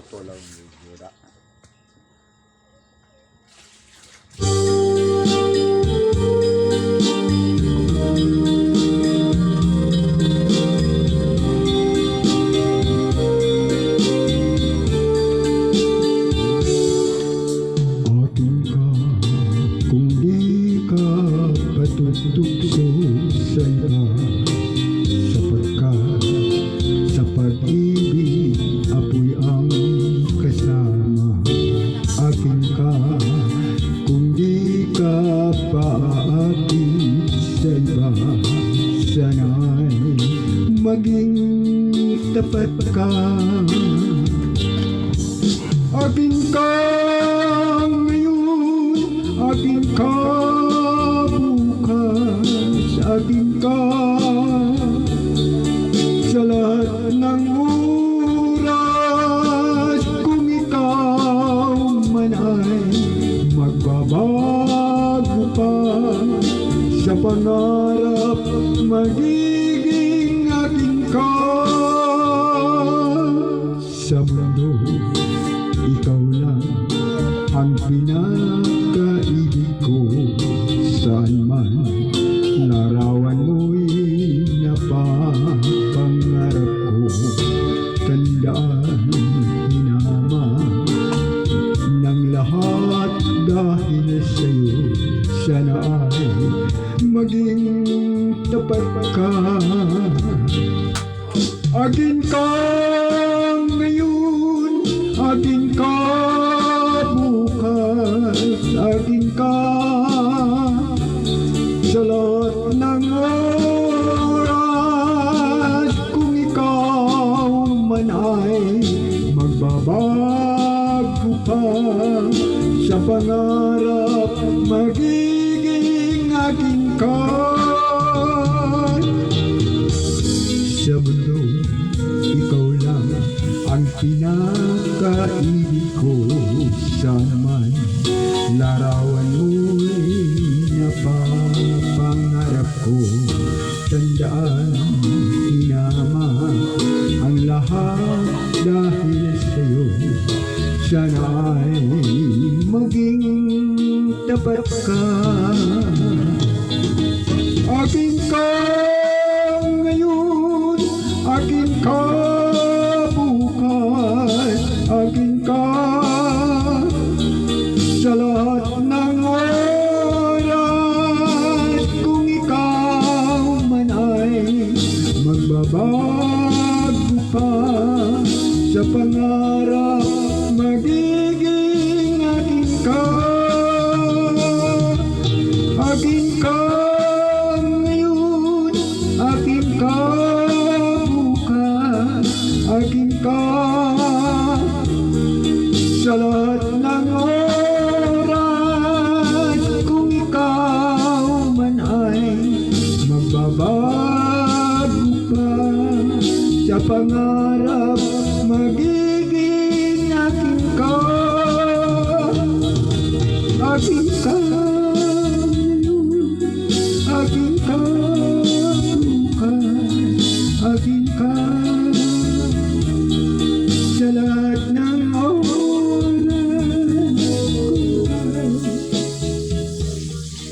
minuto lang video na. Tutugso sa iba, sapagkat sa pag-ibig apoy ang kasama. Akin ka kung di ka paakit sa iba, sana'y maging tapat ka. Akin ka ngayon, akin ka akin ka sa lahat ng oras. Kung ikaw man ay magbabago pa sa pangarap, magiging akin ka. Sa mundo, ikaw lang ang pinakaibig ko. Saan man larawan mo'y napapangarap ko. Tandaan, hinama ng lahat dahil sa'yo. Sana ay maging tapat ka. Akin ka ngayon, akin ka bukas, akin ka sa lahat ng oras. Kung ikaw man ay magbabago pa sa pangarap, magiging akin ka. Sa mundo, ikaw lang ang pinakaibig ko. Sana man larawan mo'y napapangarap ko. Tandaan, hinama ang lahat dahil sa'yo. Sana ay maging tapat ka. Akin ka ngayon, akin ka bukas, akin ka sa lahat ng oras. Kung ikaw man ay magbabago pa sa pangarap, magiging akin ka. Akin ka ngayon, akin ka bukas, akin ka sa lahat ng oras. Kung ikaw man ay magbabago pa sa pangarap, magiging